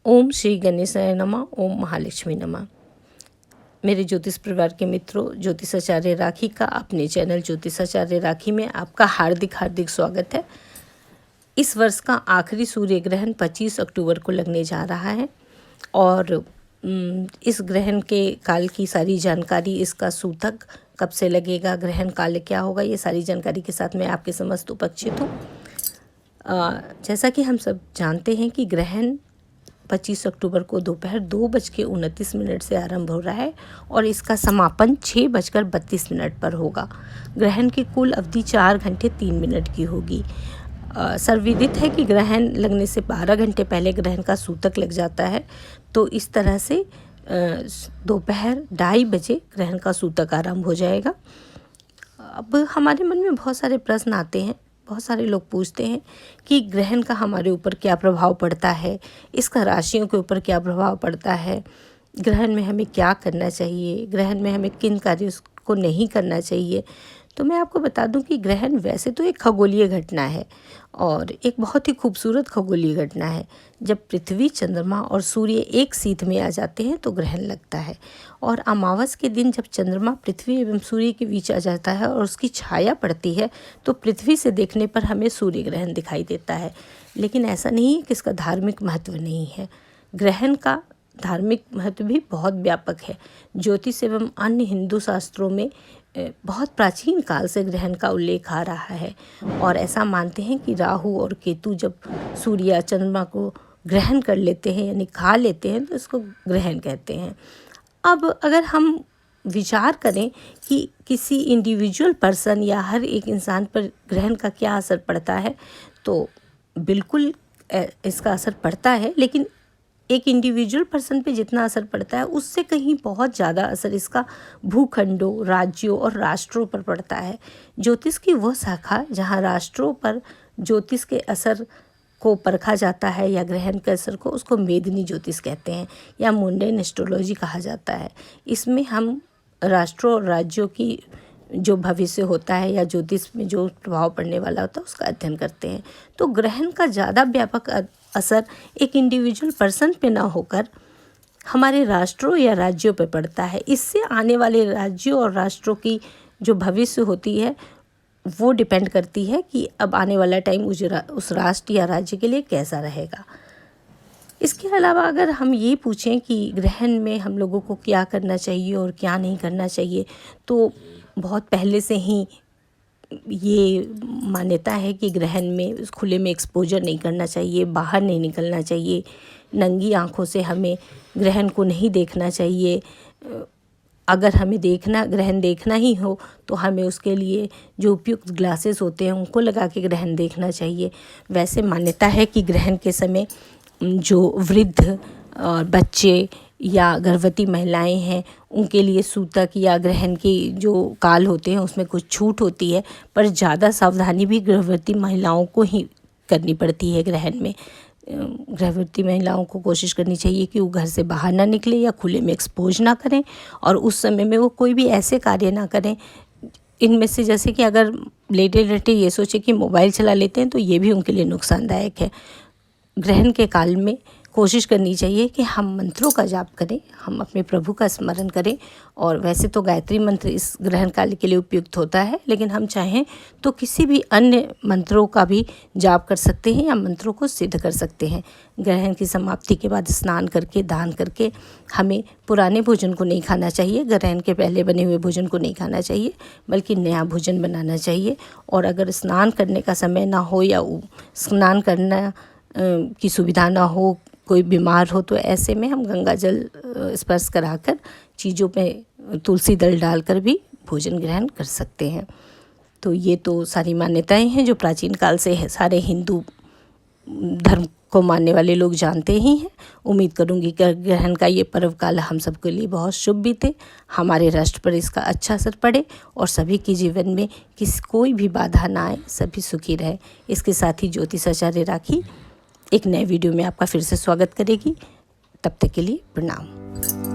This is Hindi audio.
ओम श्री गणेशाय नमः। ओम महालक्ष्मी नमः। मेरे ज्योतिष परिवार के मित्रों, ज्योतिषाचार्य राखी का अपने चैनल ज्योतिषाचार्य राखी में आपका हार्दिक हार्दिक स्वागत है। इस वर्ष का आखिरी सूर्य ग्रहण 25 अक्टूबर को लगने जा रहा है और इस ग्रहण के काल की सारी जानकारी, इसका सूतक कब से लगेगा, ग्रहण काल क्या होगा, ये सारी जानकारी के साथ मैं आपके समस्त उपस्थित हूँ। जैसा कि हम सब जानते हैं कि ग्रहण 25 अक्टूबर को दोपहर 2:29 से आरंभ हो रहा है और इसका समापन 6:32 पर होगा। ग्रहण की कुल अवधि 4 घंटे 3 मिनट की होगी। सर्वविदित है कि ग्रहण लगने से 12 घंटे पहले ग्रहण का सूतक लग जाता है, तो इस तरह से दोपहर 2:30 बजे ग्रहण का सूतक आरंभ हो जाएगा। अब हमारे मन में बहुत सारे प्रश्न आते हैं, बहुत सारे लोग पूछते हैं कि ग्रहण का हमारे ऊपर क्या प्रभाव पड़ता है, इसका राशियों के ऊपर क्या प्रभाव पड़ता है, ग्रहण में हमें क्या करना चाहिए, ग्रहण में हमें किन कार्यों को नहीं करना चाहिए। तो मैं आपको बता दूं कि ग्रहण वैसे तो एक खगोलीय घटना है और एक बहुत ही खूबसूरत खगोलीय घटना है। जब पृथ्वी, चंद्रमा और सूर्य एक सीध में आ जाते हैं तो ग्रहण लगता है। और अमावस के दिन जब चंद्रमा पृथ्वी एवं सूर्य के बीच आ जाता है और उसकी छाया पड़ती है तो पृथ्वी से देखने पर हमें सूर्य ग्रहण दिखाई देता है। लेकिन ऐसा नहीं है कि इसका धार्मिक महत्व नहीं है। ग्रहण का धार्मिक महत्व भी बहुत व्यापक है। ज्योतिष एवं अन्य हिंदू शास्त्रों में बहुत प्राचीन काल से ग्रहण का उल्लेख आ रहा है और ऐसा मानते हैं कि राहु और केतु जब सूर्य या चंद्रमा को ग्रहण कर लेते हैं यानी खा लेते हैं तो इसको ग्रहण कहते हैं। अब अगर हम विचार करें कि किसी इंडिविजुअल पर्सन या हर एक इंसान पर ग्रहण का क्या असर पड़ता है, तो बिल्कुल इसका असर पड़ता है, लेकिन एक इंडिविजुअल पर्सन पे जितना असर पड़ता है उससे कहीं बहुत ज़्यादा असर इसका भूखंडों, राज्यों और राष्ट्रों पर पड़ता है। ज्योतिष की वह शाखा जहाँ राष्ट्रों पर ज्योतिष के असर को परखा जाता है या ग्रहण के असर को, उसको मेदिनी ज्योतिष कहते हैं या मुंडेन एस्ट्रोलॉजी कहा जाता है। इसमें हम राष्ट्रों और राज्यों की जो भविष्य होता है या ज्योतिष में जो प्रभाव पड़ने वाला होता है उसका अध्ययन करते हैं। तो ग्रहण का ज़्यादा व्यापक असर एक इंडिविजुअल पर्सन पे ना होकर हमारे राष्ट्रों या राज्यों पे पड़ता है। इससे आने वाले राज्यों और राष्ट्रों की जो भविष्य होती है वो डिपेंड करती है कि अब आने वाला टाइम उस राष्ट्र या राज्य के लिए कैसा रहेगा। इसके अलावा अगर हम ये पूछें कि ग्रहण में हम लोगों को क्या करना चाहिए और क्या नहीं करना चाहिए, तो बहुत पहले से ही ये मान्यता है कि ग्रहण में खुले में एक्सपोजर नहीं करना चाहिए, बाहर नहीं निकलना चाहिए, नंगी आँखों से हमें ग्रहण को नहीं देखना चाहिए। अगर हमें ग्रहण देखना ही हो तो हमें उसके लिए जो उपयुक्त ग्लासेस होते हैं उनको लगा के ग्रहण देखना चाहिए। वैसे मान्यता है कि ग्रहण के समय जो वृद्ध और बच्चे या गर्भवती महिलाएं हैं उनके लिए सूतक या ग्रहण की जो काल होते हैं उसमें कुछ छूट होती है, पर ज़्यादा सावधानी भी गर्भवती महिलाओं को ही करनी पड़ती है। ग्रहण में गर्भवती महिलाओं को कोशिश करनी चाहिए कि वो घर से बाहर ना निकले या खुले में एक्सपोज ना करें और उस समय में वो कोई भी ऐसे कार्य ना करें इनमें से, जैसे कि अगर लेटे लेटे ये सोचे कि मोबाइल चला लेते हैं तो ये भी उनके लिए नुकसानदायक है। ग्रहण के काल में कोशिश करनी चाहिए कि हम मंत्रों का जाप करें, हम अपने प्रभु का स्मरण करें। और वैसे तो गायत्री मंत्र इस ग्रहण काल के लिए उपयुक्त होता है, लेकिन हम चाहें तो किसी भी अन्य मंत्रों का भी जाप कर सकते हैं या मंत्रों को सिद्ध कर सकते हैं। ग्रहण की समाप्ति के बाद स्नान करके, दान करके हमें पुराने भोजन को नहीं खाना चाहिए, ग्रहण के पहले बने हुए भोजन को नहीं खाना चाहिए, बल्कि नया भोजन बनाना चाहिए। और अगर स्नान करने का समय ना हो या स्नान करना की सुविधा ना हो, कोई बीमार हो, तो ऐसे में हम गंगा जल स्पर्श कराकर चीज़ों में तुलसी दल डालकर भी भोजन ग्रहण कर सकते हैं। तो ये तो सारी मान्यताएं हैं जो प्राचीन काल से है, सारे हिंदू धर्म को मानने वाले लोग जानते ही हैं। उम्मीद करूंगी कि ग्रहण का ये पर्व काल हम सबके लिए बहुत शुभ बीते, हमारे राष्ट्र पर इसका अच्छा असर पड़े और सभी के जीवन में कोई भी बाधा ना आए, सभी सुखी रहे। इसके साथ ही ज्योतिषाचार्य राखी एक नए वीडियो में आपका फिर से स्वागत करेगी। तब तक के लिए प्रणाम।